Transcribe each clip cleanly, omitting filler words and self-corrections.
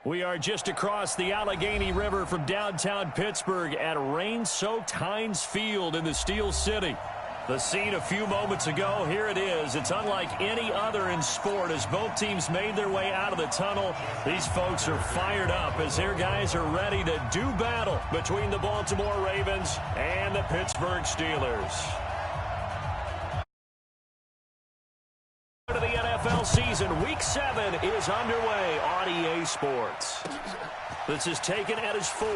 We are just across the Allegheny River from downtown Pittsburgh at rain-soaked Heinz Field in the Steel City. The scene a few moments ago, here it is. It's unlike any other in sport as both teams made their way out of the tunnel. These folks are fired up as their guys are ready to do battle between the Baltimore Ravens and the Pittsburgh Steelers. To the NFL season, Week 7 is underway on EA Sports. This is taken at his 4.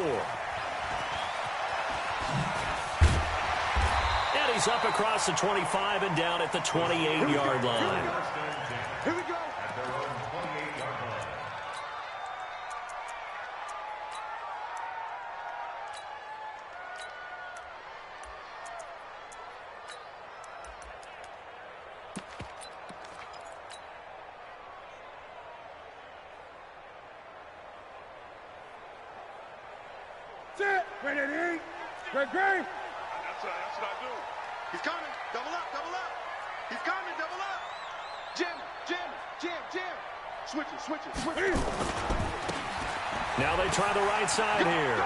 And he's up across the 25 and down at the 28-yard line. Here we go. Ready, great. That's what I do. He's coming. Double up. He's coming. Double up. Jam. Switch it. Now they try the right side here.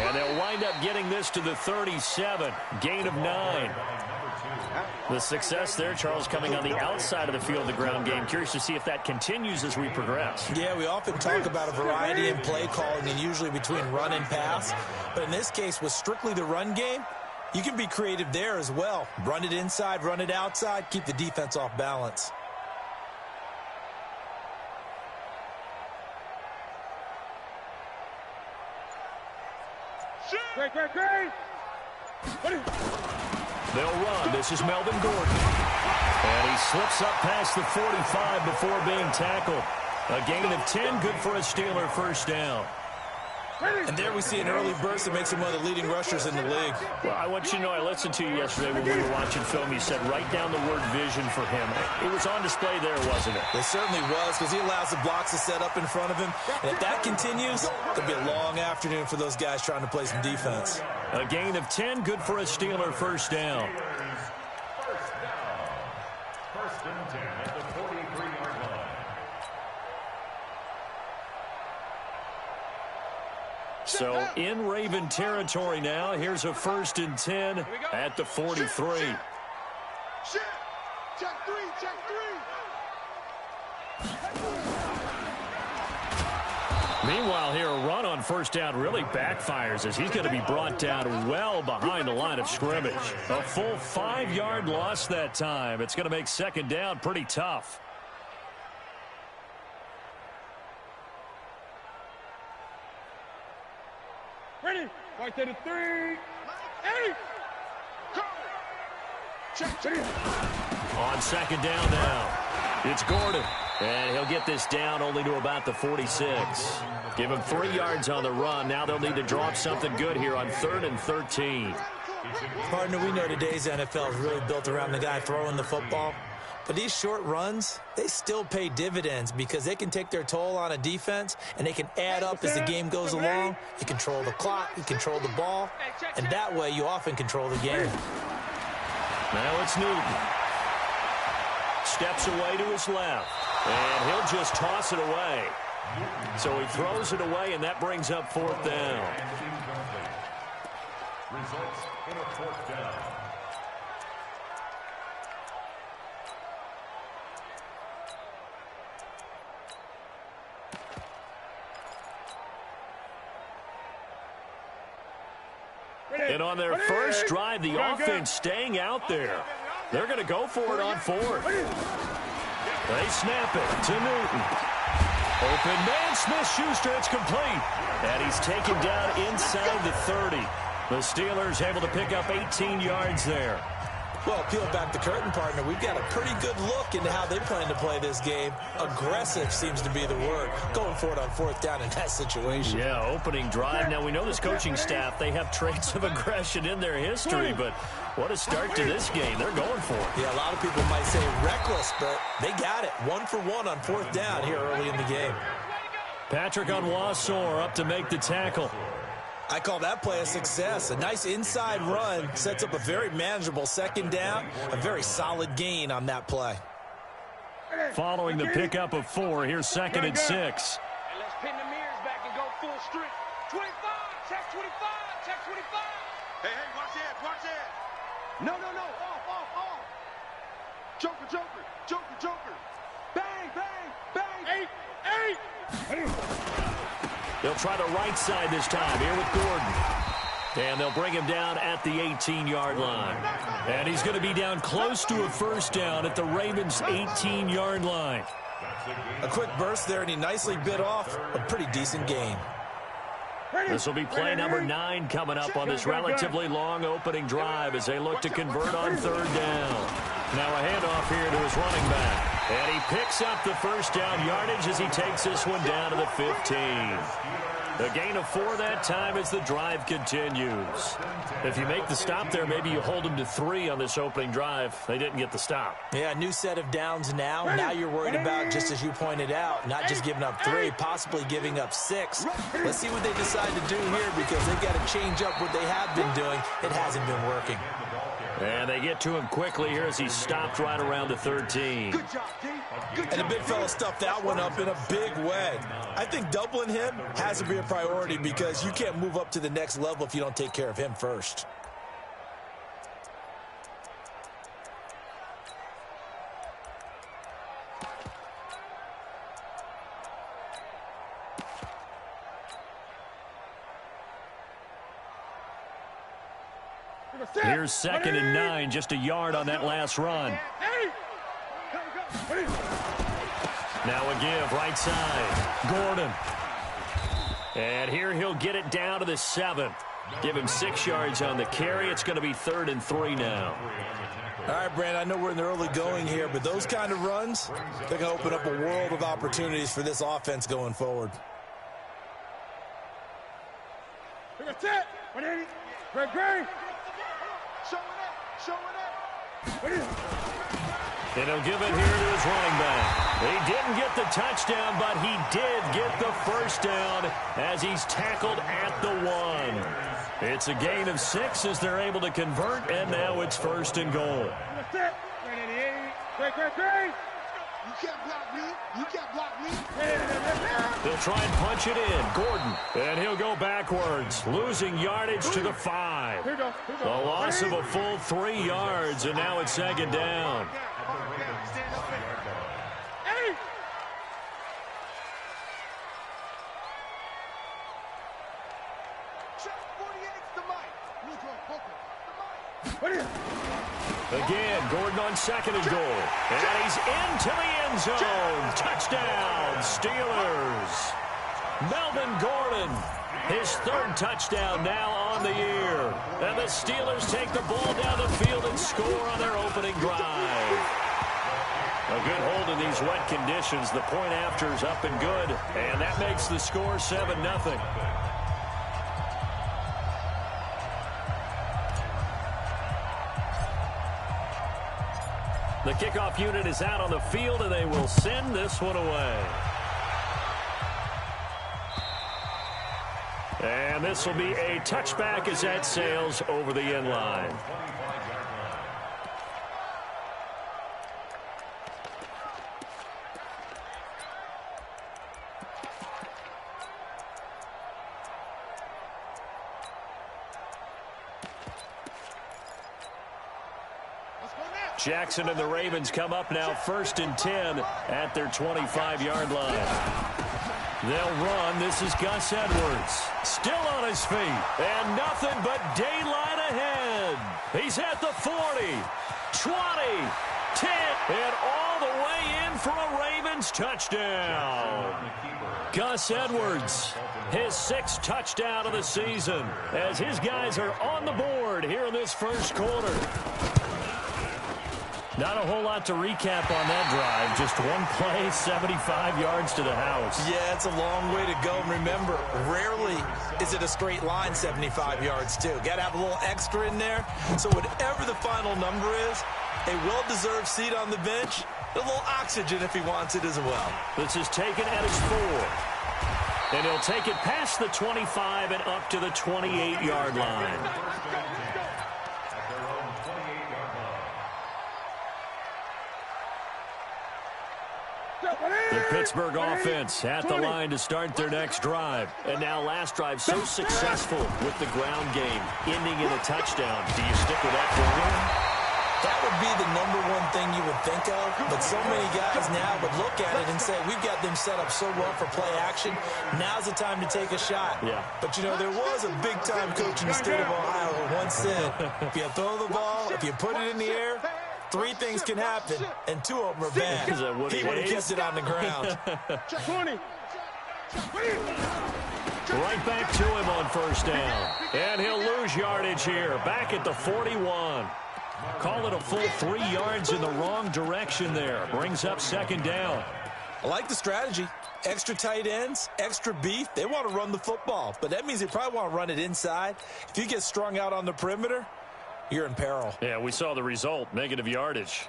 And they'll wind up getting this to the 37. Gain of 9. The success there, Charles, coming on the outside of the field, the ground game. Curious to see if that continues as we progress. Yeah, we often talk about a variety in play calling and usually between run and pass. But in this case, with strictly the run game, you can be creative there as well. Run it inside, run it outside, keep the defense off balance. Great. They'll run. This is Melvin Gordon. And he slips up past the 45 before being tackled. A gain of 10, good for a Steeler first down. And there we see an early burst that makes him one of the leading rushers in the league. Well, I want you to know, I listened to you yesterday when we were watching film. You said write down the word vision for him. It was on display there, wasn't it? It certainly was, because he allows the blocks to set up in front of him. And if that continues, it'll be a long afternoon for those guys trying to play some defense. A gain of 10, good for a Steeler first down. First and 10 at the 43-yard line. So in Raven territory now. Here's a first and 10 at the 43. Check three. Meanwhile, here a run on first down really backfires as he's going to be brought down well behind the line of scrimmage. A full 5-yard loss that time. It's going to make second down pretty tough. Ready. Right to the 3. Hey. Check. On second down now, it's Gordon. And he'll get this down only to about the 46. Give him 3 yards on the run. Now they'll need to draw up something good here on 3rd and 13. Partner, we know today's NFL is really built around the guy throwing the football. But these short runs, they still pay dividends because they can take their toll on a defense and they can add up as the game goes along. You control the clock, you control the ball, and that way you often control the game. Now it's Newton. Steps away to his left. And he'll just toss it away. So he throws it away, and that brings up 4th down. Results in a 4th down. And on their first drive, the offense staying out there. They're going to go for it on 4th. They snap it to Newton. Open man, Smith-Schuster, it's complete. And he's taken down inside the 30. The Steelers able to pick up 18 yards there. Well, peel back the curtain, partner. We've got a pretty good look into how they plan to play this game. Aggressive seems to be the word. Going for it on 4th down in that situation. Yeah, opening drive. Now, we know this coaching staff, they have traits of aggression in their history, but what a start to this game. They're going for it. Yeah, a lot of people might say reckless, but they got it. 1 for 1 on 4th down here early in the game. Patrick Onwuasor up to make the tackle. I call that play a success. A nice inside run sets up a very manageable second down. A very solid gain on that play. following the pickup of 4. Here's 2nd and 6. And let's pin the mirrors back and go full strength. 25, check 25, check 25. Hey, watch that, watch that. No, off. Joker. Bang, bang. 8. They'll try the right side this time here with Gordon. And they'll bring him down at the 18-yard line. And he's going to be down close to a first down at the Ravens' 18-yard line. A quick burst there, and he nicely bit off a pretty decent gain. This will be play number 9 coming up on this relatively long opening drive as they look to convert on 3rd down. Now a handoff here to his running back. And he picks up the first down yardage as he takes this one down to the 15. A gain of 4 that time as the drive continues. If you make the stop there, maybe you hold them to 3 on this opening drive. They didn't get the stop. Yeah, new set of downs now. Now you're worried about, just as you pointed out, not just giving up 3, possibly giving up 6. Let's see what they decide to do here because they've got to change up what they have been doing. It hasn't been working. And they get to him quickly here as he stopped right around the 13. Good job, D. And the big fella stuffed that one up in a big way. I think doubling him has to be a priority because you can't move up to the next level if you don't take care of him first. Here's 2nd and 9, just a yard on that last run. Now a give, right side. Gordon. And here he'll get it down to the 7. Give him 6 yards on the carry. It's going to be 3rd and 3 now. All right, Brandon, I know we're in the early going here, but those kind of runs, they're going to open up a world of opportunities for this offense going forward. Great. Showing up. And he'll give it here to his running back. He didn't get the touchdown, but he did get the first down as he's tackled at the 1. It's a gain of 6 as they're able to convert, and now it's 1st and goal. Great. You can't block me. They'll try and punch it in. Gordon. And he'll go backwards, losing yardage to the 5. The loss of a full 3 yards, and now it's 2nd down. Again, Gordon on 2nd and goal. And he's into the end zone. Touchdown, Steelers. Melvin Gordon, his 3rd touchdown now on the year. And the Steelers take the ball down the field and score on their opening drive. A good hold in these wet conditions. The point after is up and good. And that makes the score 7-0. The kickoff unit is out on the field, and they will send this one away. And this will be a touchback as that sails over the end line. Jackson and the Ravens come up now 1st and 10 at their 25-yard line. They'll run. This is Gus Edwards. Still on his feet. And nothing but daylight ahead. He's at the 40, 20, 10, and all the way in for a Ravens touchdown. Gus Edwards, his 6th touchdown of the season, as his guys are on the board here in this first quarter. Not a whole lot to recap on that drive. Just one play, 75 yards to the house. Yeah, it's a long way to go. And remember, rarely is it a straight line 75 yards, too. Got to have a little extra in there. So whatever the final number is, a well-deserved seat on the bench, a little oxygen if he wants it as well. This is taken at his 4. And he'll take it past the 25 and up to the 28-yard line. The Pittsburgh offense at the line to start their next drive. And now last drive so successful with the ground game, ending in a touchdown. Do you stick with that formula? That would be the #1 thing you would think of, but so many guys now would look at it and say, we've got them set up so well for play action, now's the time to take a shot. Yeah. But, you know, there was a big-time coach in the state of Ohio who once said, if you throw the ball, if you put it in the air, 3 things can happen, and 2 of them are bad. He would have kept it on the ground. 20. Right back to him on first down. And he'll lose yardage here, back at the 41. Call it a full 3 yards in the wrong direction there. Brings up second down. I like the strategy. Extra tight ends, extra beef. They want to run the football, but that means they probably want to run it inside. If you get strung out on the perimeter, you're in peril. Yeah, we saw the result, negative yardage.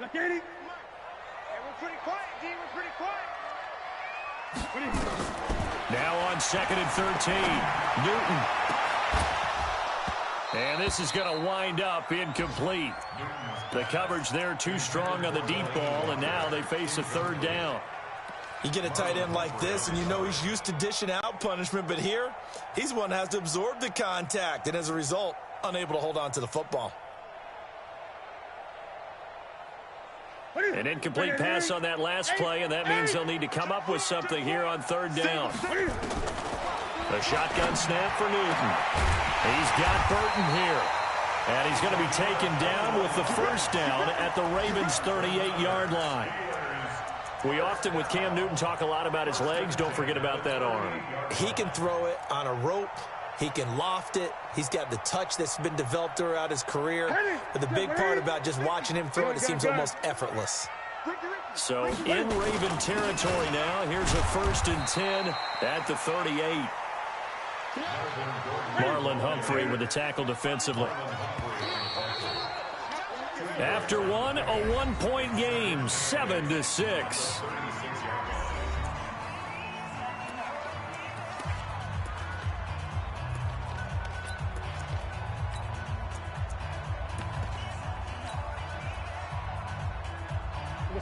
Look at him. Yeah, we're pretty quiet, D. We're pretty quiet. Now on 2nd and 13. Newton. And this is going to wind up incomplete. The coverage there too strong on the deep ball, and now they face a 3rd down. You get a tight end like this, and you know he's used to dishing out punishment, but here, he's the one that has to absorb the contact, and as a result, unable to hold on to the football. An incomplete pass on that last play, and that means they'll need to come up with something here on 3rd down. The shotgun snap for Newton. He's got Burton here. And he's going to be taken down with the 1st down at the Ravens' 38-yard line. We often, with Cam Newton, talk a lot about his legs. Don't forget about that arm. He can throw it on a rope. He can loft it. He's got the touch that's been developed throughout his career. But the big part about just watching him throw it, it seems almost effortless. So in Raven territory now. Here's a 1st and 10 at the 38. Marlon Humphrey with the tackle defensively. After one, a 1-point game, 7-6.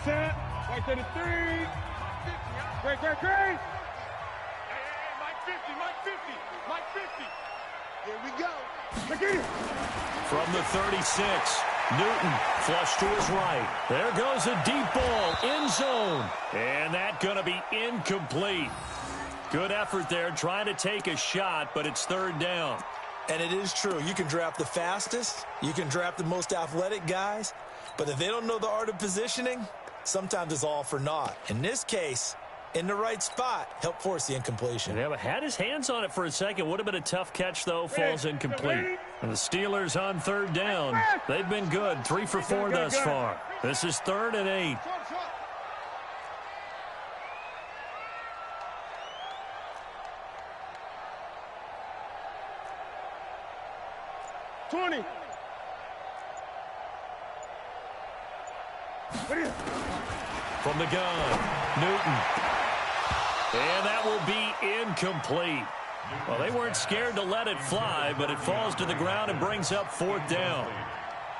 Right to the 3. Great. Hey, Mike 50, Mike 50, Mike 50. Here we go. Look at him. From the 36, Newton flush to his right. There goes a deep ball, end zone. And that going to be incomplete. Good effort there, trying to take a shot, but it's 3rd down. And it is true. You can draft the fastest. You can draft the most athletic guys. But if they don't know the art of positioning, sometimes it's all for naught. In this case, in the right spot, help force the incompletion. Yeah, but had his hands on it for a second. Would have been a tough catch, though. Falls incomplete. And the Steelers on 3rd down. They've been good. 3 for 4 thus far. This is 3rd and 8. From the gun, Newton. And that will be incomplete. Well, they weren't scared to let it fly, but it falls to the ground and brings up 4th down.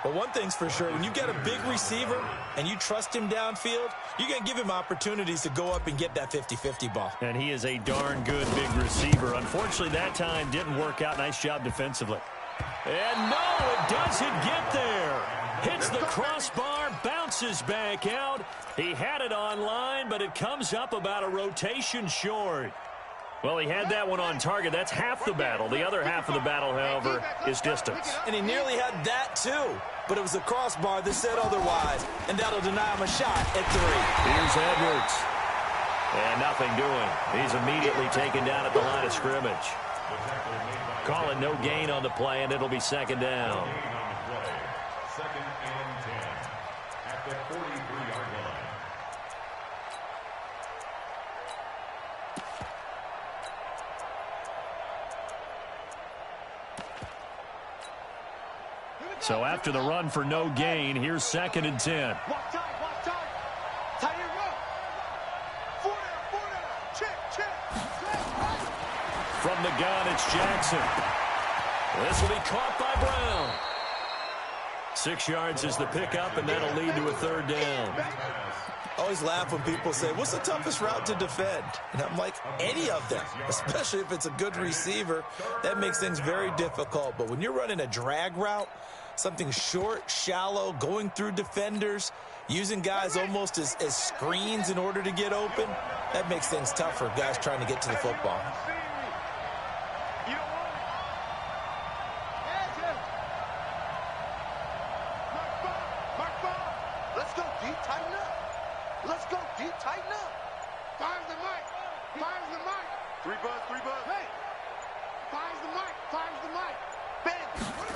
But one thing's for sure, when you get a big receiver and you trust him downfield, you're going to give him opportunities to go up and get that 50-50 ball. And he is a darn good big receiver. Unfortunately, that time didn't work out. Nice job defensively. And no, it doesn't get there. Hits the crossbar, bounces back out. He had it on line, but it comes up about a rotation short. Well, he had that one on target. That's half the battle. The other half of the battle, however, is distance. And he nearly had that, too. But it was the crossbar that said otherwise, and that'll deny him a shot at 3. Here's Edwards. And nothing doing. He's immediately taken down at the line of scrimmage. Call it no gain on the play, and it'll be 2nd down. 2nd and 10 at the 43-yard line. So after the run for no gain, here's 2nd and 10. Watch time. Tight end run. 4. From the gun, it's Jackson. This will be caught by Brown. 6 yards is the pickup, and that'll lead to a third down. I always laugh when people say, what's the toughest route to defend? And I'm like, any of them, especially if it's a good receiver. That makes things very difficult. But when you're running a drag route, something short, shallow, going through defenders, using guys almost as screens in order to get open, that makes things tough for guys trying to get to the football.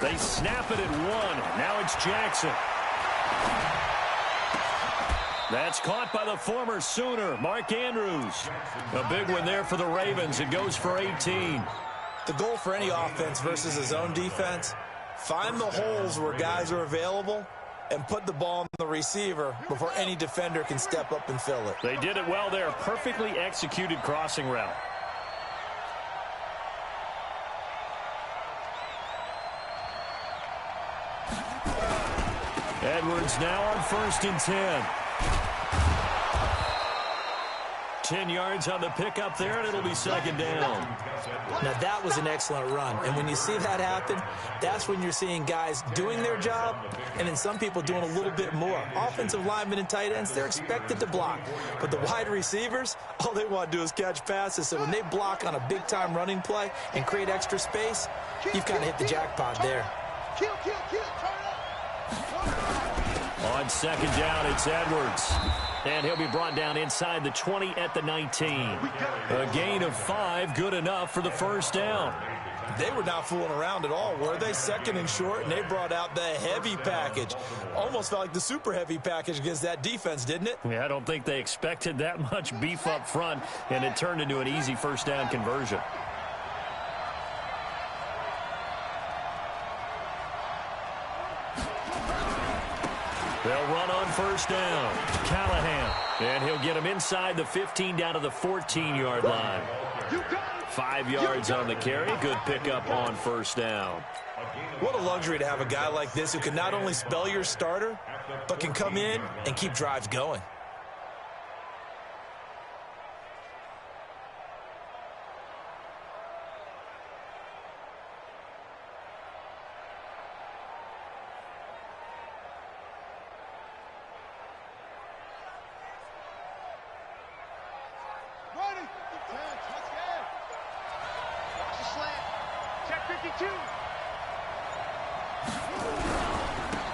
They snap it at 1. Now it's Jackson. That's caught by the former Sooner, Mark Andrews. A big one there for the Ravens. It goes for 18. The goal for any offense versus a zone defense, find the holes where guys are available and put the ball on the receiver before any defender can step up and fill it. They did it well there. Perfectly executed crossing route. Edwards now on 1st and 10. 10 yards on the pickup there, and it'll be 2nd down. Now, that was an excellent run. And when you see that happen, that's when you're seeing guys doing their job and then some people doing a little bit more. Offensive linemen and tight ends, they're expected to block. But the wide receivers, all they want to do is catch passes. So when they block on a big-time running play and create extra space, you've kind of hit the jackpot there. On 2nd down, it's Edwards. And he'll be brought down inside the 20 at the 19. A gain of 5, good enough for the 1st down. They were not fooling around at all, were they? 2nd and short, and they brought out the heavy package. Almost felt like the super heavy package against that defense, didn't it? Yeah, I don't think they expected that much beef up front, and it turned into an easy 1st down conversion. They'll run on 1st down. Callahan. And he'll get him inside the 15 down to the 14-yard line. 5 yards on the carry. Good pickup on 1st down. What a luxury to have a guy like this who can not only spell your starter, but can come in and keep drives going.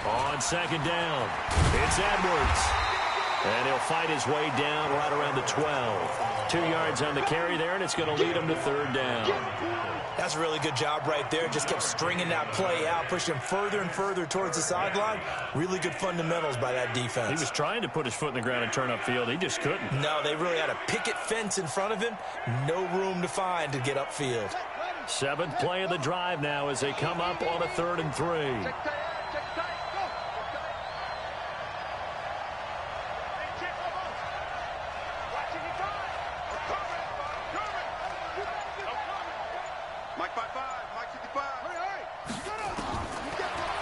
On 2nd down, it's Edwards. And he'll fight his way down right around the 12. 2 yards on the carry there, and it's going to lead him to 3rd down. That's a really good job right there. Just kept stringing that play out, pushing him further and further towards the sideline. Really good fundamentals by that defense. He was trying to put his foot in the ground and turn upfield. He just couldn't. No, they really had a picket fence in front of him. No room to find to get upfield. 7th play of the drive now as they come up on a 3rd and 3.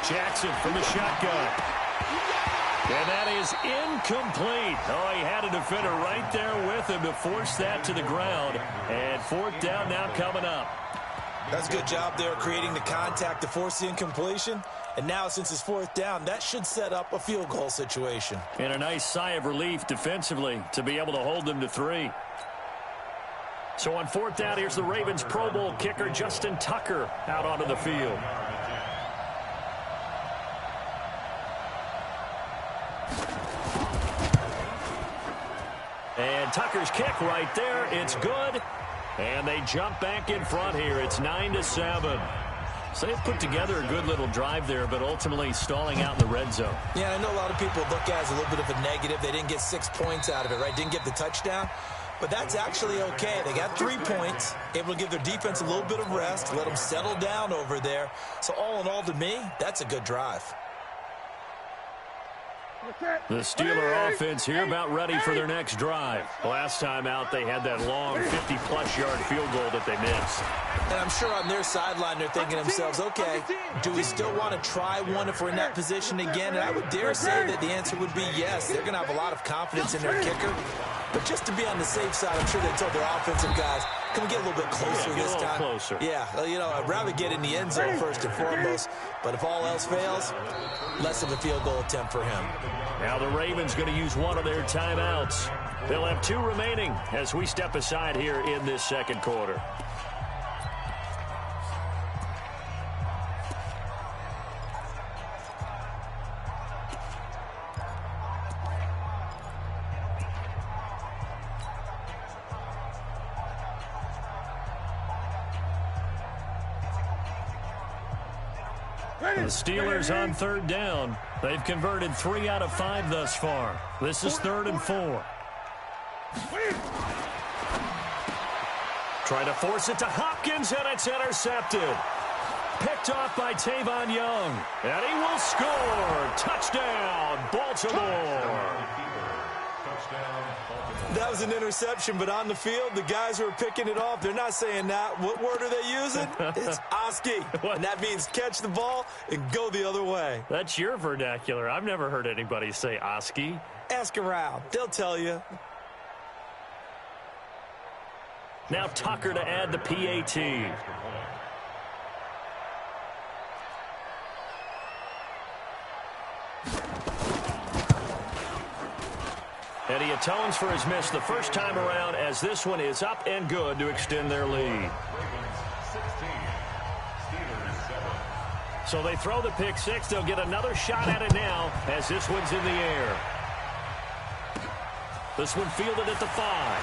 Jackson from the shotgun. And that is incomplete. Oh, he had a defender right there with him to force that to the ground. And 4th down now coming up. That's a good job there creating the contact to force the incompletion. And now since it's 4th down, that should set up a field goal situation. And a nice sigh of relief defensively to be able to hold them to 3. So on 4th down, here's the Ravens Pro Bowl kicker Justin Tucker out onto the field. And Tucker's kick right there. It's good. And they jump back in front here. It's 9-7. So they've put together a good little drive there, but ultimately stalling out in the red zone. Yeah, I know a lot of people look at it as a little bit of a negative. They didn't get 6 points out of it, right? Didn't get the touchdown. But that's actually okay. They got 3 points, able to give their defense a little bit of rest, let them settle down over there. So all in all, to me, that's a good drive. The Steeler offense here about ready for their next drive. Last time out, they had that long 50-plus yard field goal that they missed. And I'm sure on their sideline they're thinking to themselves, okay, do we still want to try one if we're in that position again? And I would dare say that the answer would be yes. They're going to have a lot of confidence in their kicker. But just to be on the safe side, I'm sure they told their offensive guys, can we get a little bit closer this time? Closer. Yeah, I'd rather get in the end zone first and foremost. But if all else fails, less of a field goal attempt for him. Now the Ravens going to use one of their timeouts. They'll have 2 remaining as we step aside here in this second quarter. The Steelers on 3rd down. They've converted 3 out of 5 thus far. This is 3rd and 4. Trying to force it to Hopkins, and it's intercepted. Picked off by Tavon Young. And he will score. Touchdown, Baltimore. That was an interception, but on the field, the guys who are picking it off, they're not saying that. What word are they using? It's Oski. And that means catch the ball and go the other way. That's your vernacular. I've never heard anybody say Oski. Ask around. They'll tell you. Now Tucker to add the PAT. And he atones for his miss the first time around as this one is up and good to extend their lead. So they throw the pick 6. They'll get another shot at it now as this one's in the air. This one fielded at the 5.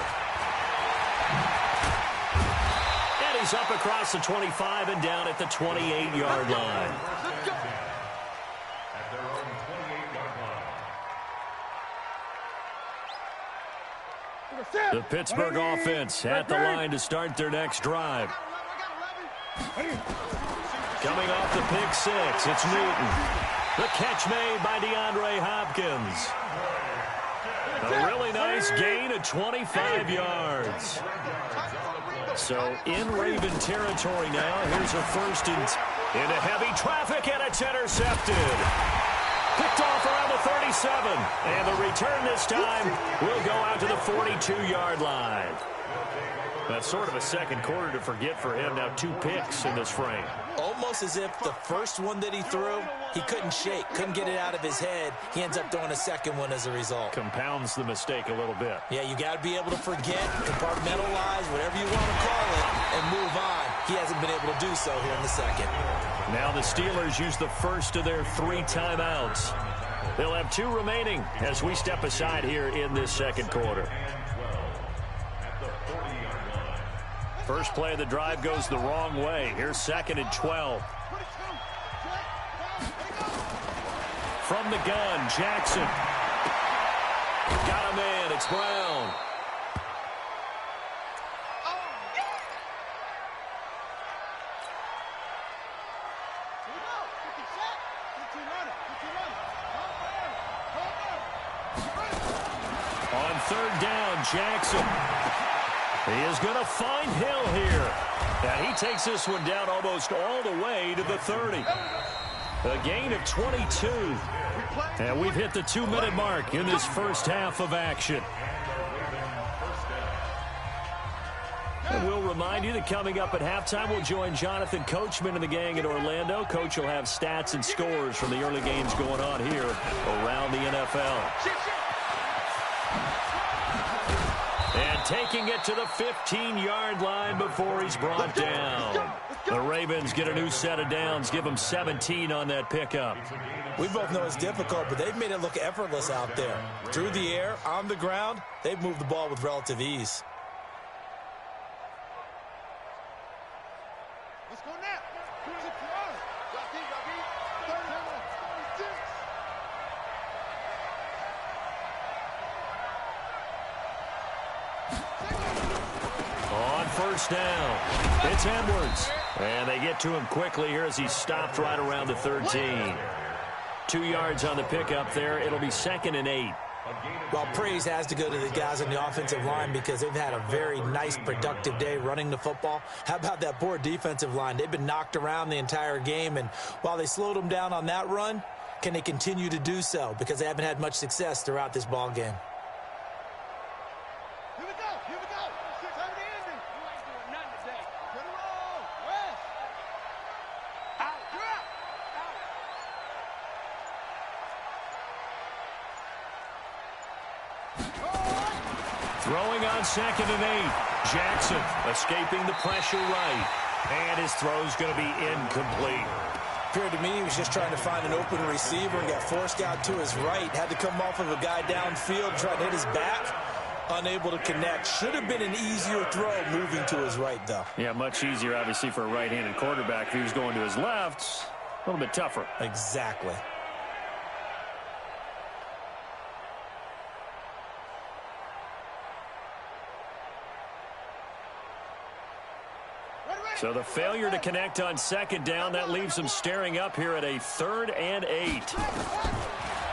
And he's up across the 25 and down at the 28-yard line. The Pittsburgh offense at the line to start their next drive. Coming off the pick 6, it's Newton. The catch made by DeAndre Hopkins. A really nice gain of 25 yards. So in Raven territory now, here's a first and into heavy traffic, and it's intercepted. Picked off around the 37. And the return this time will go out to the 42-yard line. That's sort of a second quarter to forget for him. Now 2 picks in this frame. Almost as if the first one that he threw, he couldn't shake, couldn't get it out of his head. He ends up throwing a second one as a result. Compounds the mistake a little bit. Yeah, you got to be able to forget, compartmentalize, whatever you want to call it, and move on. He hasn't been able to do so here in the second. Now the Steelers use the first of their 3 timeouts. They'll have 2 remaining as we step aside here in this second quarter. First play of the drive goes the wrong way. Here's 2nd and 12. From the gun, Jackson. Got a man, it's Brown. On 3rd down, Jackson. He is going to find Hill here. And he takes this one down almost all the way to the 30. A gain of 22. And we've hit the 2-minute mark in this first half of action. And we'll remind you that coming up at halftime, we'll join Jonathan Coachman and the gang in Orlando. Coach will have stats and scores from the early games going on here around the NFL. And taking it to the 15-yard line before he's brought down. The Ravens get a new set of downs, give them 17 on that pickup. We both know it's difficult, but they've made it look effortless out there. Through the air, on the ground, they've moved the ball with relative ease. Let's go now. Who's it for us? On first down, it's Edwards. And they get to him quickly here as he's stopped right around the 13. 2 yards on the pickup there. It'll be 2nd and 8. Well, praise has to go to the guys on the offensive line because they've had a very nice, productive day running the football. How about that poor defensive line? They've been knocked around the entire game, and while they slowed them down on that run, can they continue to do so? Because they haven't had much success throughout this ball game. Here we go. Here we go. Time to end it. You ain't doing nothing today. Get it roll. West. Out. You're out. Throwing on 2nd and 8. Jackson escaping the pressure right. And his throw's going to be incomplete. Appeared to me he was just trying to find an open receiver and got forced out to his right. Had to come off of a guy downfield, trying to hit his back. Unable to connect. Should have been an easier throw moving to his right, though. Yeah, much easier, obviously, for a right-handed quarterback. If he was going to his left, a little bit tougher. Exactly. So the failure to connect on 2nd down, that leaves them staring up here at a 3rd and 8.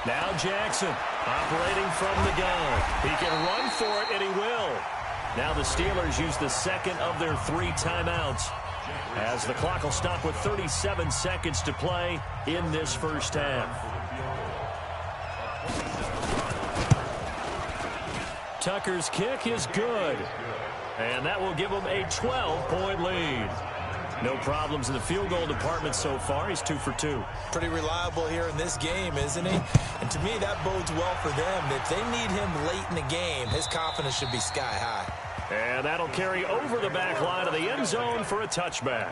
Now Jackson operating from the gun. He can run for it, and he will. Now the Steelers use the 2nd of their 3 timeouts as the clock will stop with 37 seconds to play in this first half. Tucker's kick is good. And that will give him a 12-point lead. No problems in the field goal department so far. He's 2 for 2. Pretty reliable here in this game, isn't he? And to me, that bodes well for them. If they need him late in the game, his confidence should be sky high. And that'll carry over the back line of the end zone for a touchback.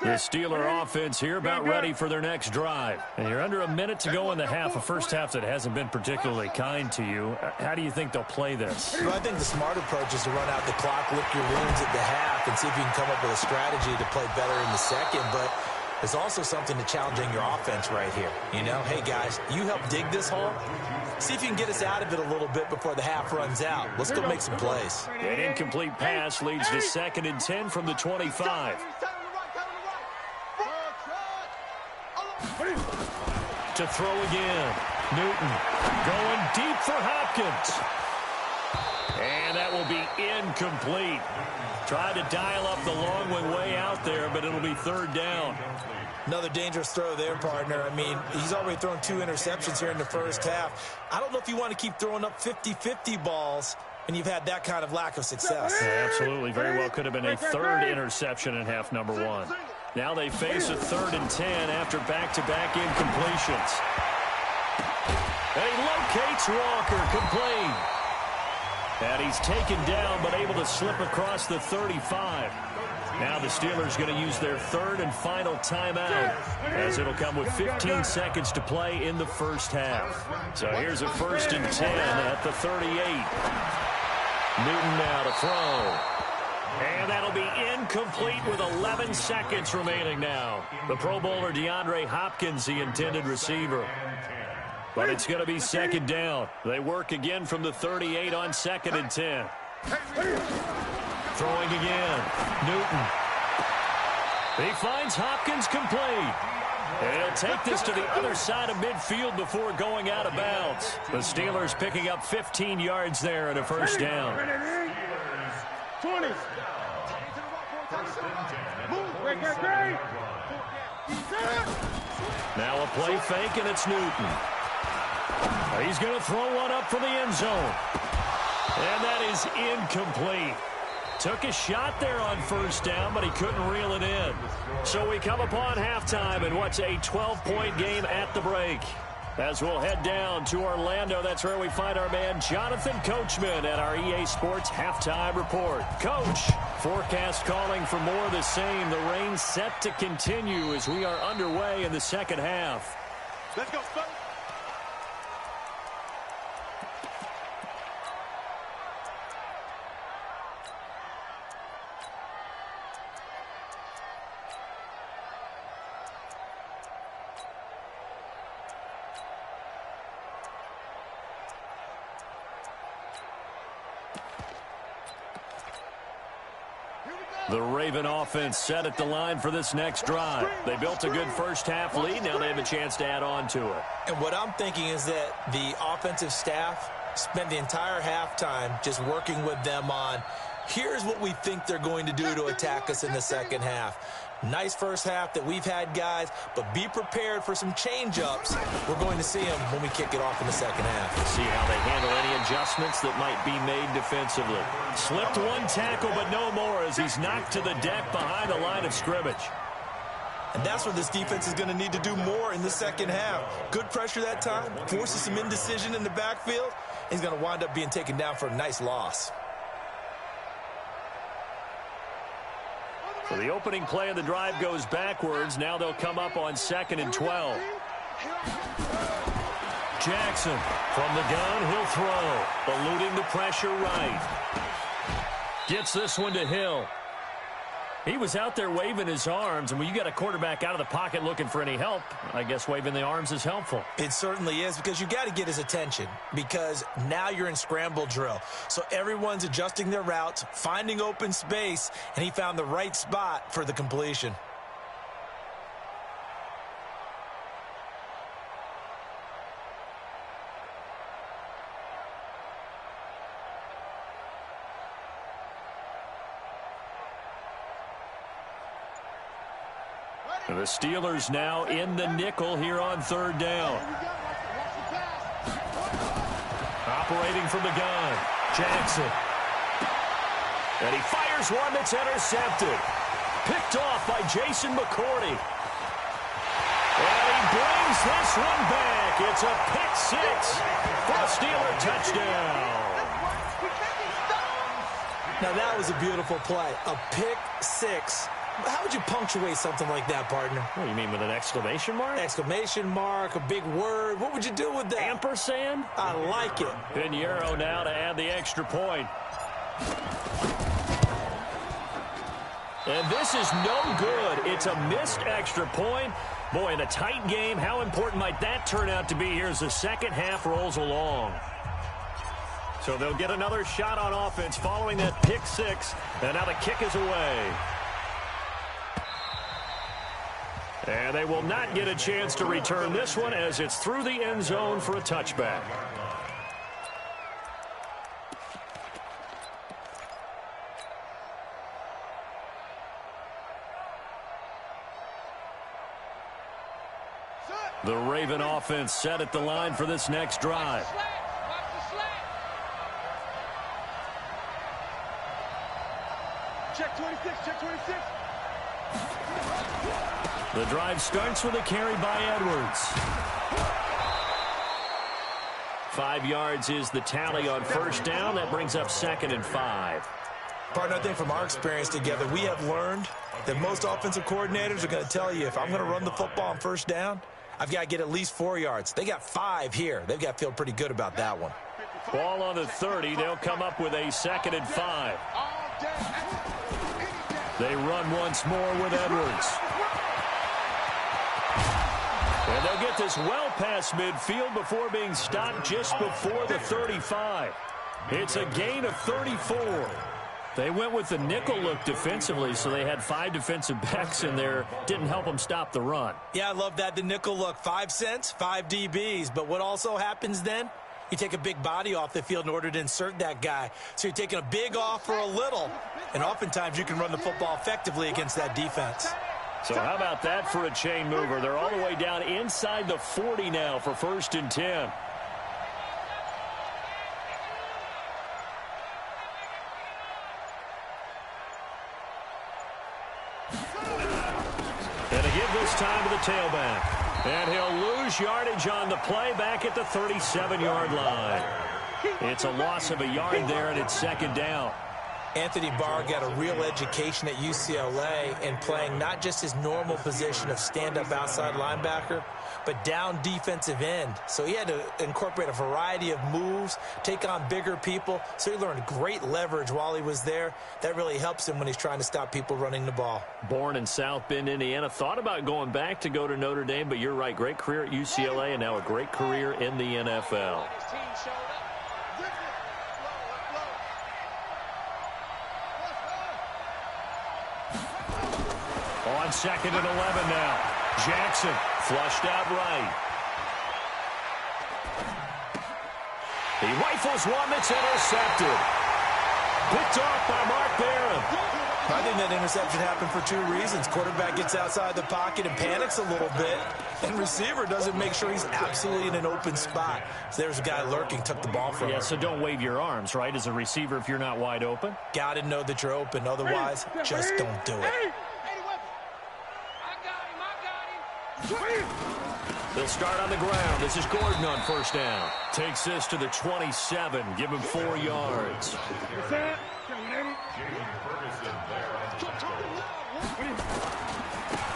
The Steeler offense here about ready for their next drive. And you're under a minute to go in the half, a first half that hasn't been particularly kind to you. How do you think they'll play this? Well, I think the smart approach is to run out the clock, lick your wounds at the half, and see if you can come up with a strategy to play better in the second. But there's also something to challenging your offense right here. You know, hey, guys, you help dig this hole. See if you can get us out of it a little bit before the half runs out. Let's go make some plays. An incomplete pass leads to 2nd and 10 from the 25. To throw again. Newton going deep for Hopkins. And that will be incomplete. Tried to dial up the long one way out there, but it'll be 3rd down. Another dangerous throw there, partner. I mean, he's already thrown 2 interceptions here in the first half. I don't know if you want to keep throwing up 50-50 balls and you've had that kind of lack of success. Yeah, absolutely. Very well could have been a 3rd interception in half number 1. Now they face a 3rd and 10 after back-to-back incompletions. And he locates Walker, complete. And he's taken down, but able to slip across the 35. Now the Steelers going to use their 3rd and final timeout, as it'll come with 15 seconds to play in the first half. So here's a 1st and 10 at the 38. Newton now to throw. And that'll be incomplete with 11 seconds remaining now. The Pro Bowler DeAndre Hopkins, the intended receiver. But it's going to be 2nd down. They work again from the 38 on 2nd and 10. Throwing again. Newton. He finds Hopkins complete. And he'll take this to the other side of midfield before going out of bounds. The Steelers picking up 15 yards there at a 1st down. 20. Now a play fake, and it's Newton. He's going to throw one up for the end zone. And that is incomplete. Took a shot there on 1st down, but he couldn't reel it in. So we come upon halftime in what's a 12-point game at the break. As we'll head down to Orlando, that's where we find our man Jonathan Coachman at our EA Sports Halftime Report. Coach, forecast calling for more of the same. The rain set to continue as we are underway in the second half. Let's go, folks. The Raven offense set at the line for this next drive. They built a good first-half lead. Now they have a chance to add on to it. And what I'm thinking is that the offensive staff spent the entire halftime just working with them on, here's what we think they're going to do to attack us in the second half. Nice first half that we've had, guys, but be prepared for some change-ups. We're going to see them when we kick it off in the second half. We'll see how they handle any adjustments that might be made defensively. Slipped one tackle, but no more as he's knocked to the deck behind the line of scrimmage. And that's where this defense is going to need to do more in the second half. Good pressure that time, forces some indecision in the backfield. He's going to wind up being taken down for a nice loss. So the opening play of the drive goes backwards. Now they'll come up on 2nd and 12. Jackson from the gun, he'll throw. Eluding the pressure right. Gets this one to Hill. He was out there waving his arms, and when you got a quarterback out of the pocket looking for any help, I guess waving the arms is helpful. It certainly is, because you got to get his attention, because now you're in scramble drill. So everyone's adjusting their routes, finding open space, and he found the right spot for the completion. The Steelers now in the nickel here on 3rd down. Operating from the gun, Jackson. And he fires one that's intercepted. Picked off by Jason McCourty. And he brings this one back. It's a pick six for a Steeler touchdown. Now that was a beautiful play. A pick six. How would you punctuate something like that, partner? What do you mean, with an exclamation mark? Exclamation mark, a big word. What would you do with that? Ampersand? I like it. Pinheiro now to add the extra point. And this is no good. It's a missed extra point. Boy, in a tight game, how important might that turn out to be here as the second half rolls along? So they'll get another shot on offense following that pick six. And now the kick is away. And they will not get a chance to return this one as it's through the end zone for a touchback. The Raven offense set at the line for this next drive. Check 26, check 26. The drive starts with a carry by Edwards. 5 yards is the tally on first down. That brings up 2nd and 5. Partner, I think from our experience together, we have learned that most offensive coordinators are going to tell you, if I'm going to run the football on first down, I've got to get at least 4 yards. They got 5 here. They've got to feel pretty good about that one. Ball on the 30. They'll come up with a 2nd and 5. They run once more with Edwards. And they'll get this well past midfield before being stopped just before the 35. It's a gain of 34. They went with the nickel look defensively, so they had 5 defensive backs in there. Didn't help them stop the run. Yeah, I love that, the nickel look. 5 cents, 5 DBs. But what also happens then? You take a big body off the field in order to insert that guy. So you're taking a big off for a little. And oftentimes you can run the football effectively against that defense. So how about that for a chain mover? They're all the way down inside the 40 now for 1st and 10. And a give this time to the tailback. And he'll lose yardage on the play back at the 37-yard line. It's a loss of a yard there, and it's 2nd down. Anthony Barr got a real education at UCLA in playing not just his normal position of stand-up outside linebacker, but down defensive end. So he had to incorporate a variety of moves, take on bigger people. So he learned great leverage while he was there. That really helps him when he's trying to stop people running the ball. Born in South Bend, Indiana. Thought about going back to go to Notre Dame, but you're right. Great career at UCLA and now a great career in the NFL. On 2nd and 11 now. Jackson flushed out right. He rifles one that's intercepted. Picked off by Mark Barron. I think that interception happened for two reasons. Quarterback gets outside the pocket and panics a little bit, and receiver doesn't make sure he's absolutely in an open spot. So there's a guy lurking, took the ball from him. Yeah, so don't wave your arms, right, as a receiver if you're not wide open. Got to know that you're open. Otherwise, just don't do it. They'll start on the ground. This is Gordon on first down. Takes this to the 27. Give him 4 yards.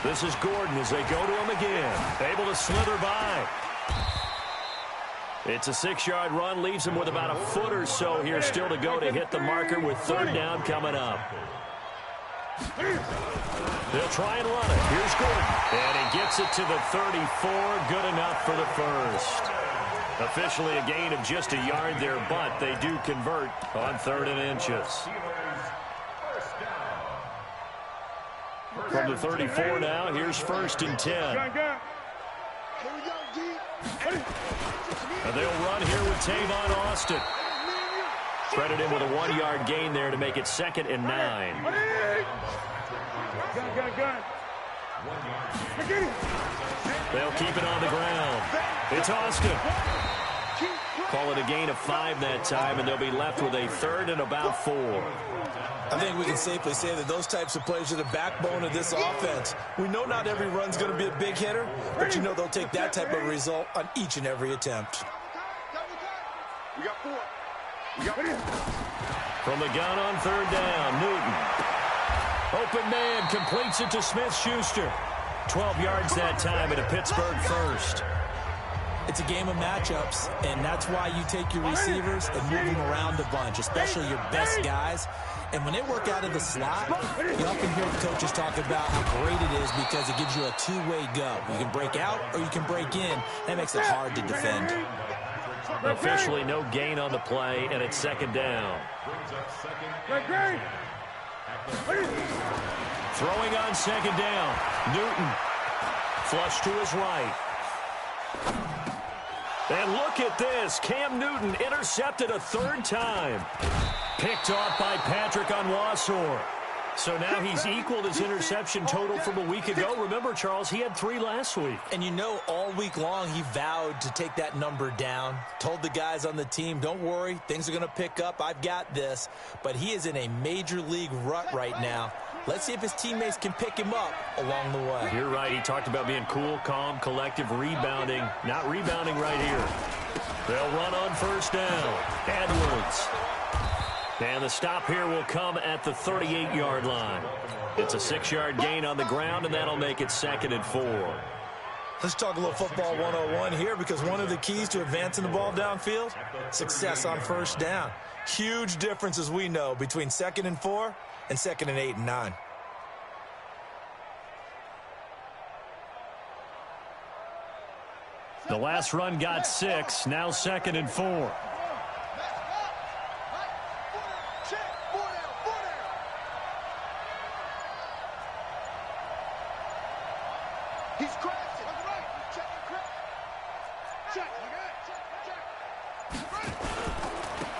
This is Gordon as they go to him again. Able to slither by. It's a 6-yard run. Leaves him with about a foot or so here still to go to hit the marker with 3rd down coming up. They'll try and run it. Here's Gordon. And he gets it to the 34. Good enough for the first. Officially a gain of just a yard there, but they do convert on 3rd and inches. From the 34 now, here's 1st and 10. And they'll run here with Tavon Austin. Credit him with a 1-yard gain there to make it 2nd and 9. They'll keep it on the ground. It's Austin. Call it a gain of 5 that time, and they'll be left with a 3rd and about 4. I think we can safely say that those types of plays are the backbone of this offense. We know not every run's going to be a big hitter, but you know they'll take that type of result on each and every attempt. We got 4. From the gun on 3rd down, Newton. Open man completes it to Smith-Schuster. 12 yards that time at a Pittsburgh first. It's a game of matchups, and that's why you take your receivers and move them around a bunch, especially your best guys. And when they work out of the slot, you often hear the coaches talk about how great it is because it gives you a two-way go. You can break out or you can break in. That makes it hard to defend. Officially no gain on the play, and it's 2nd down. Throwing on 2nd down. Newton. Flush to his right. And look at this. Cam Newton intercepted a 3rd time. Picked off by Patrick Onwuasor. So now he's equaled his interception total from a week ago. Remember, Charles, he had 3 last week. And you know, all week long he vowed to take that number down. Told the guys on the team, don't worry, things are going to pick up. I've got this. But he is in a major league rut right now. Let's see if his teammates can pick him up along the way. You're right. He talked about being cool, calm, collective, rebounding. Not rebounding right here. They'll run on 1st down. Edwards. And the stop here will come at the 38-yard line. It's a 6-yard gain on the ground, and that'll make it 2nd and 4. Let's talk a little football 101 here, because one of the keys to advancing the ball downfield, success on 1st down. Huge difference, as we know, between 2nd and 4 and 2nd and 8 and 9. The last run got 6, now 2nd and 4. He's crashing.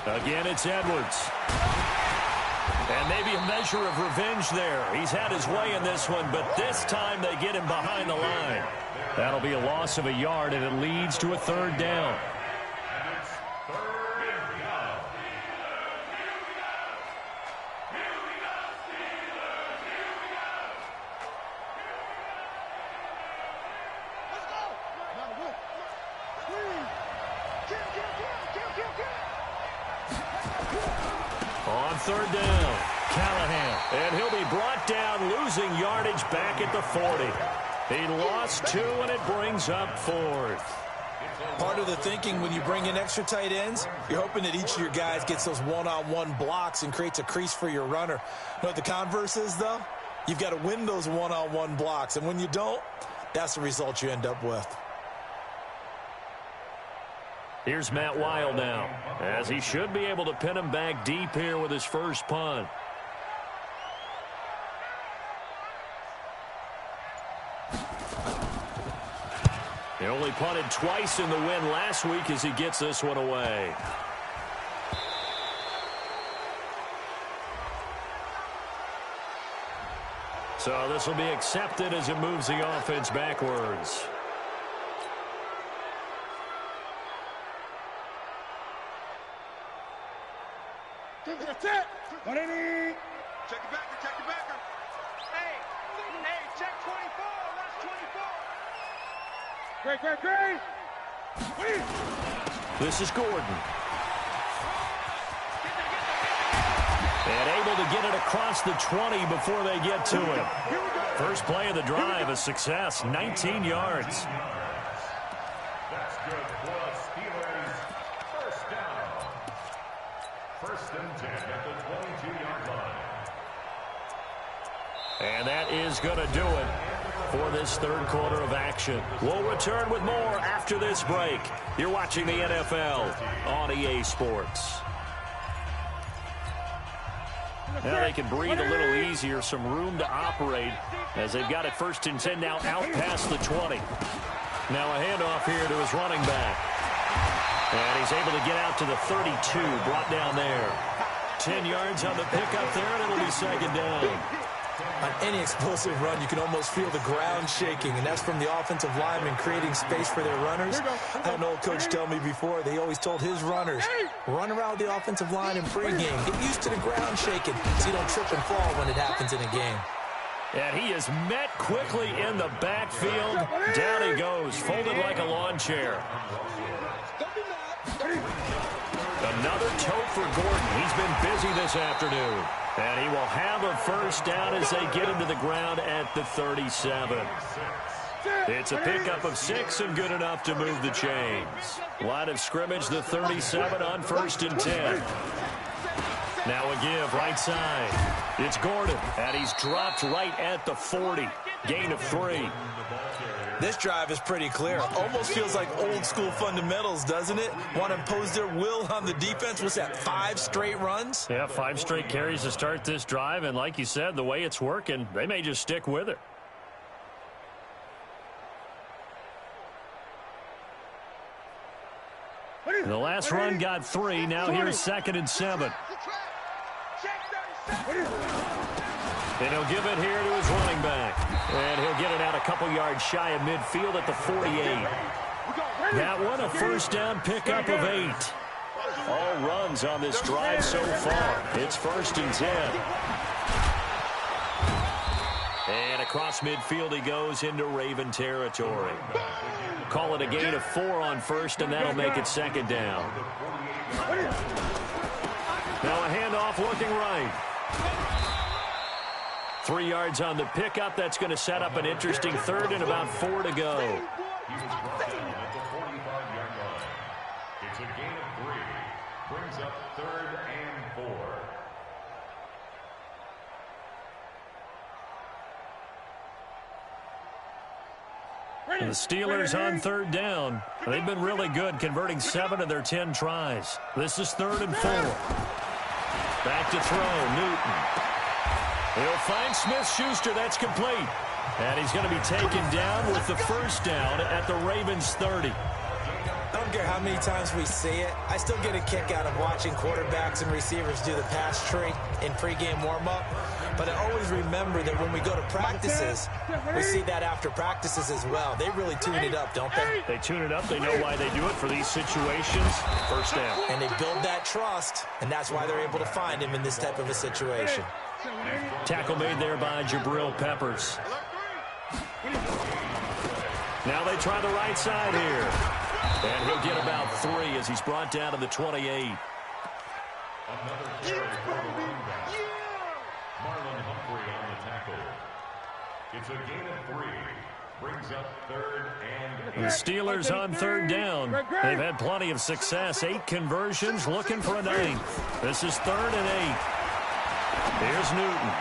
Again, it's Edwards. And maybe a measure of revenge there. He's had his way in this one, but this time they get him behind the line. That'll be a loss of a yard, and it leads to a 3rd down. On 3rd down, Callahan. And he'll be brought down, losing yardage back at the 40. He lost 2, and it brings up 4th. Part of the thinking when you bring in extra tight ends, you're hoping that each of your guys gets those one-on-one blocks and creates a crease for your runner. You know what the converse is, though? You've got to win those one-on-one blocks, and when you don't, that's the result you end up with. Here's Matt Weil now, as he should be able to pin him back deep here with his first punt. He only punted twice in the win last week as he gets this one away. So this will be accepted as it moves the offense backwards. Check it backer, check it backer. Hey, check 24. Watch 24. Great. This is Gordon. And able to get it across the 20 before they get to him. First play of the drive, a success, 19 yards. That's good for the Steelers. First down. First and 10 at the 22-yard line. And that is going to do it for this third quarter of action. We'll return with more after this break. You're watching the NFL on EA Sports. Now they can breathe a little easier, some room to operate as they've got it first and 10 now out past the 20. Now a handoff here to his running back. And he's able to get out to the 32, brought down there. 10 yards on the pickup there, and it'll be second down. On any explosive run, you can almost feel the ground shaking, and that's from the offensive linemen creating space for their runners. I had an old coach tell me before, they always told his runners, run around the offensive line in pregame. Get used to the ground shaking so you don't trip and fall when it happens in a game. And he is met quickly in the backfield. Down he goes, folded like a lawn chair. Another tote for Gordon. He's been busy this afternoon. And he will have a first down as they get him to the ground at the 37. It's a pickup of 6 and good enough to move the chains. Line of scrimmage, the 37 on first and 10. Now a give, right side. It's Gordon, and he's dropped right at the 40. Gain of 3. This drive is pretty clear. Almost feels like old school fundamentals, doesn't it? Want to impose their will on the defense. What's that, 5 straight runs? Yeah, 5 straight carries to start this drive, and like you said, the way it's working, they may just stick with it. And the last run got 3. Now here's second and 7. And he'll give it here to his running back. And he'll get it out a couple yards shy of midfield at the 48. That one, a first down pickup of 8. All runs on this drive so far. It's first and 10. And across midfield he goes into Raven territory. Call it a gain of 4 on first, and that'll make it second down. Now a handoff looking right. 3 yards on the pickup. That's going to set up an interesting third and about 4 to go. He was brought down at the 45-yard line. It's a gain of 3. Brings up third and 4. And the Steelers on third down. They've been really good, converting 7 of their 10 tries. This is third and 4. Back to throw, Newton. He'll find Smith-Schuster. That's complete. And he's going to be taken down with the first down at the Ravens 30. I don't care how many times we see it. I still get a kick out of watching quarterbacks and receivers do the pass tree in pregame warm-up. But I always remember that when we go to practices, we see that after practices as well. They really tune it up, don't they? They tune it up. They know why they do it for these situations. First down. And they build that trust, and that's why they're able to find him in this type of a situation. Tackle made there by Jabril Peppers. Now they try the right side here. And he'll get about 3 as he's brought down to the 28. Another carry for the running back. Marlon Humphrey on the tackle. It's a gain of 3. Brings up third and 8. The Steelers on third down. They've had plenty of success. 8 conversions, looking for a 9th. This is third and 8. Here's Newton.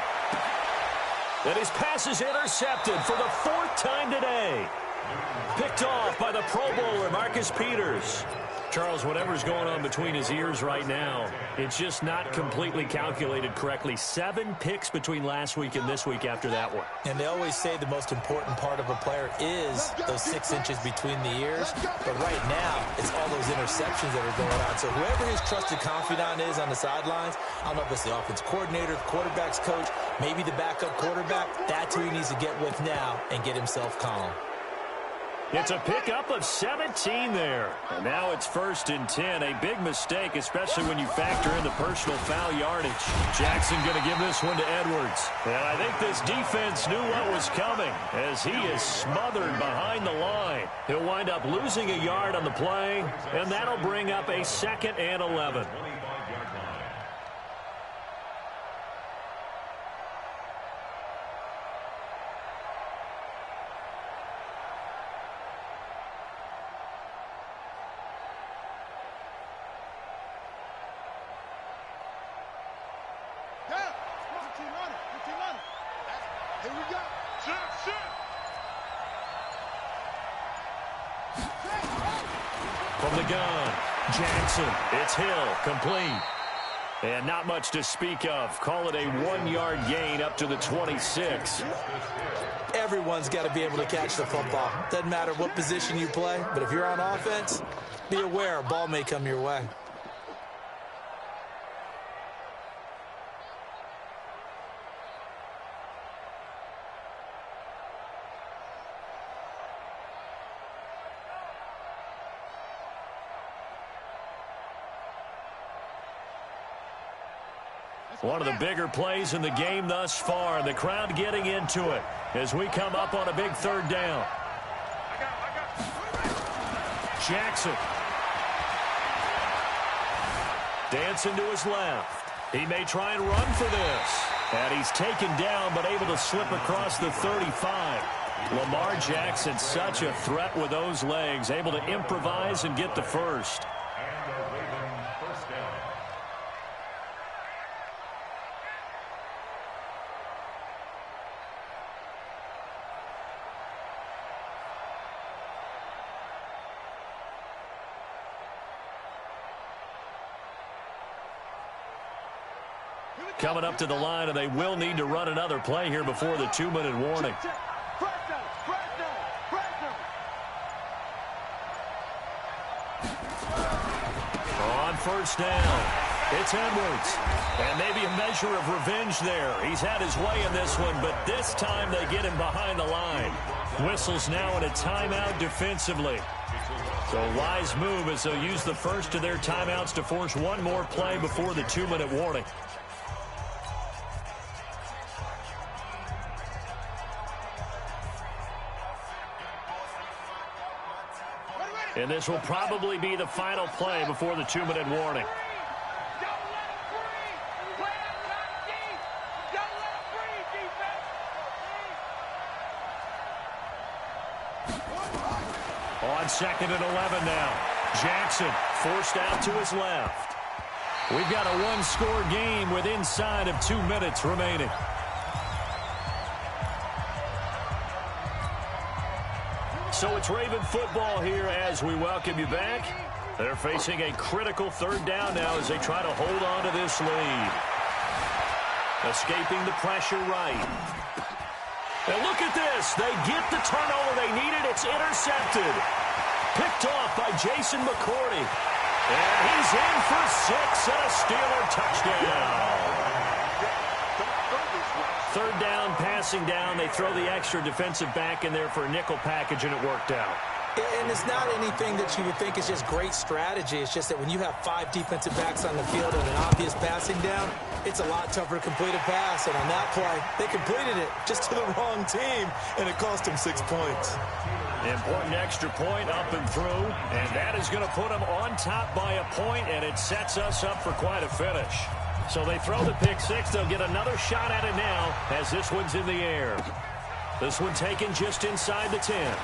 And his pass is intercepted for the 4th time today. Picked off by the Pro Bowler, Marcus Peters. Charles, whatever's going on between his ears right now, it's just not completely calculated correctly. 7 picks between last week and this week after that one. And they always say the most important part of a player is those 6 inches between the ears. But right now, it's all those interceptions that are going on. So whoever his trusted confidant is on the sidelines, I don't know if it's the offense coordinator, the quarterback's coach, maybe the backup quarterback, that's who he needs to get with now and get himself calm. It's a pickup of 17 there. And now it's 1st and 10. A big mistake, especially when you factor in the personal foul yardage. Jackson going to give this one to Edwards. And I think this defense knew what was coming as he is smothered behind the line. He'll wind up losing a yard on the play, and that'll bring up a 2nd and 11. Here we go. From the gun, Jackson. It's Hill, complete. And not much to speak of. Call it a 1-yard gain up to the 26. Everyone's got to be able to catch the football. Doesn't matter what position you play, but if you're on offense, be aware a ball may come your way. One of the bigger plays in the game thus far. The crowd getting into it as we come up on a big 3rd down. Jackson. Dancing to his left. He may try and run for this. And he's taken down but able to slip across the 35. Lamar Jackson, such a threat with those legs, able to improvise and get the first. Coming up to the line, and they will need to run another play here before the 2-minute warning. On 1st down, it's Edwards. And maybe a measure of revenge there. He's had his way in this one, but this time they get him behind the line. Whistles now in a timeout defensively. So a wise move as they'll use the first of their timeouts to force one more play before the 2-minute warning. And this will probably be the final play before the 2-minute warning. On 2nd and 11 now. Jackson forced out to his left. We've got a 1-score game with inside of 2 minutes remaining. So it's Raven football here as we welcome you back. They're facing a critical 3rd down now as they try to hold on to this lead. Escaping the pressure right. And look at this. They get the turnover they needed. It's intercepted. Picked off by Jason McCourty. And he's in for 6 and a Steeler touchdown. 3rd down, passing down. They throw the extra defensive back in there for a nickel package, and it worked out. And it's not anything that you would think is just great strategy. It's just that when you have 5 defensive backs on the field and an obvious passing down, it's a lot tougher to complete a pass. And on that play, they completed it just to the wrong team, and it cost them 6 points. Important extra point up and through, and that is going to put them on top by a point, and it sets us up for quite a finish. So they throw the pick 6. They'll get another shot at it now as this one's in the air. This one taken just inside the 10.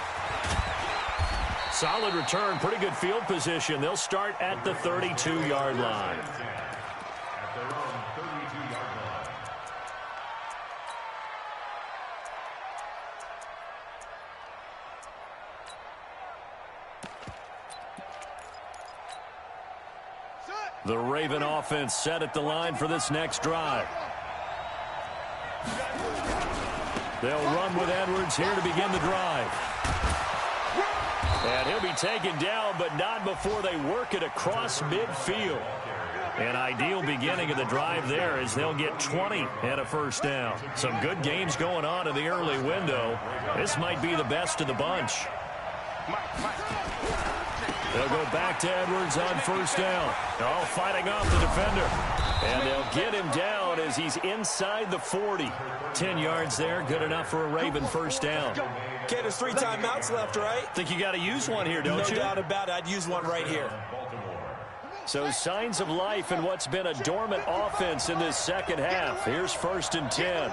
Solid return, pretty good field position. They'll start at the 32-yard line. The Raven offense set at the line for this next drive. They'll run with Edwards here to begin the drive. And he'll be taken down, but not before they work it across midfield. An ideal beginning of the drive there as they'll get 20 and a first down. Some good games going on in the early window. This might be the best of the bunch. They'll go back to Edwards on first down. Oh, fighting off the defender. And they'll get him down as he's inside the 40. 10 yards there, good enough for a Raven first down. Okay, there's 3 timeouts left, right? Think you got to use one here, don't you? No doubt about it. I'd use one right here. So signs of life in what's been a dormant offense in this second half. Here's 1st and 10.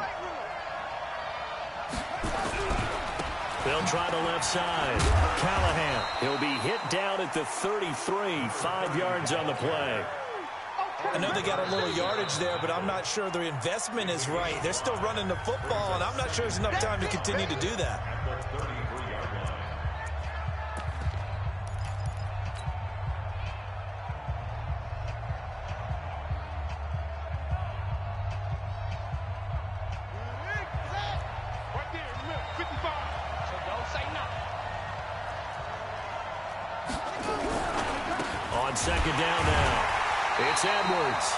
They'll try the left side. Callahan. He'll be hit down at the 33. 5 yards on the play. I know they got a little yardage there, but I'm not sure their investment is right. They're still running the football, and I'm not sure there's enough time to continue to do that. On second down now, it's Edwards.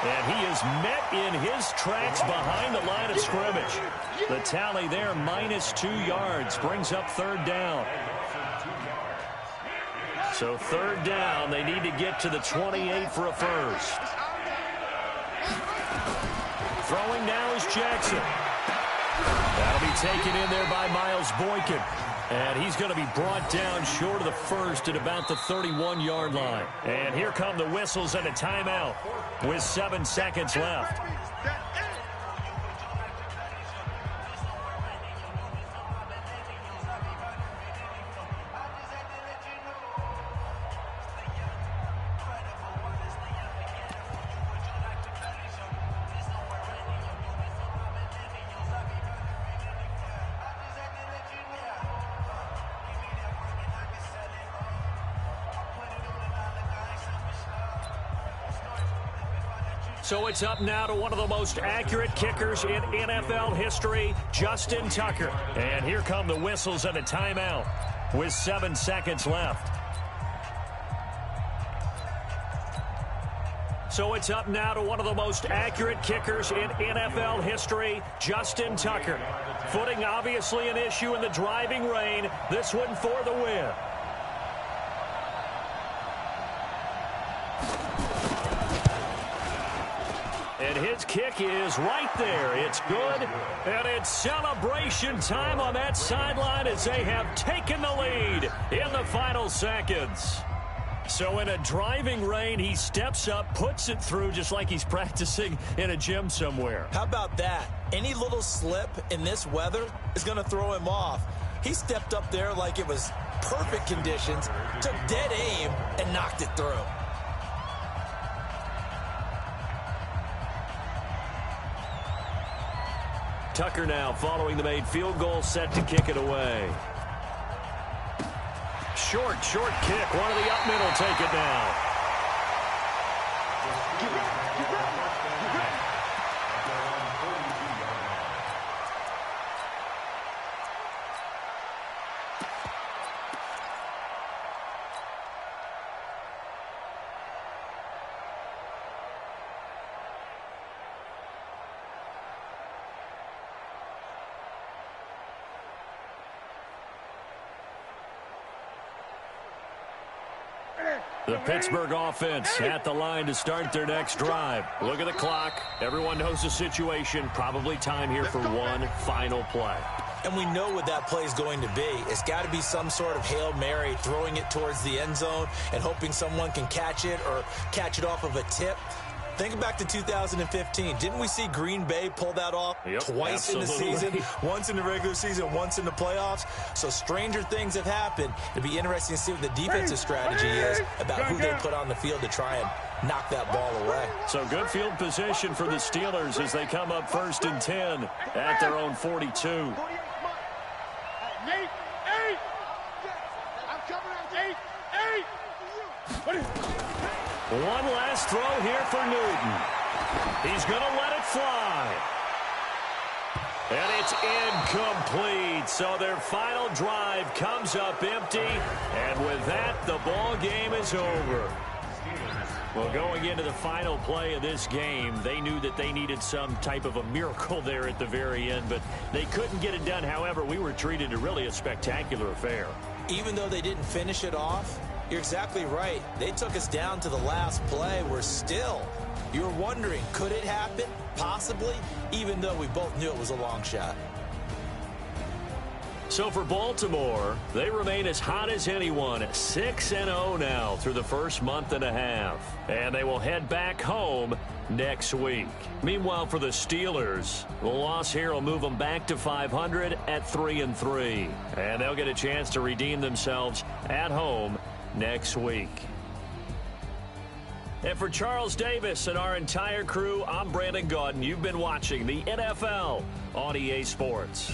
And he is met in his tracks behind the line of scrimmage. The tally there, -2 yards, brings up 3rd down. So 3rd down, they need to get to the 28 for a first. Throwing now is Jackson. That'll be taken in there by Miles Boykin. And he's going to be brought down short of the first at about the 31-yard line. And here come the whistles and a timeout with 7 seconds left. So it's up now to one of the most accurate kickers in NFL history, Justin Tucker. And here come the whistles and a timeout with 7 seconds left. So it's up now to one of the most accurate kickers in NFL history, Justin Tucker. Footing obviously an issue in the driving rain. This one for the win. And his kick is right there. It's good. And it's celebration time on that sideline as they have taken the lead in the final seconds. So in a driving rain, he steps up, puts it through just like he's practicing in a gym somewhere. How about that? Any little slip in this weather is going to throw him off. He stepped up there like it was perfect conditions, took dead aim, and knocked it through. Tucker now following the made field goal, set to kick it away. Short kick. One of the up middle take it now. The Pittsburgh offense at the line to start their next drive. Look at the clock. Everyone knows the situation. Probably time here for one final play. And we know what that play is going to be. It's got to be some sort of Hail Mary, throwing it towards the end zone and hoping someone can catch it or catch it off of a tip. Think back to 2015. Didn't we see Green Bay pull that off twice in the season? Once in the regular season, once in the playoffs. So stranger things have happened. It'd be interesting to see what the defensive strategy is about who they put on the field to try and knock that ball away. So good field position for the Steelers as they come up 1st and 10 at their own 42. I'm covering 8. One last throw here for Newton. He's going to let it fly. And it's incomplete. So their final drive comes up empty. And with that, the ball game is over. Well, going into the final play of this game, they knew that they needed some type of a miracle there at the very end, but they couldn't get it done. However, we were treated to really a spectacular affair. Even though they didn't finish it off, you're exactly right. They took us down to the last play. We're still, you're wondering, could it happen? Possibly, even though we both knew it was a long shot. So for Baltimore, they remain as hot as anyone at 6-0 now through the first month and a half. And they will head back home next week. Meanwhile, for the Steelers, the loss here will move them back to 500 at 3-3. And they'll get a chance to redeem themselves at home next week. And for Charles Davis and our entire crew, I'm Brandon Gaudin. You've been watching the NFL on EA Sports.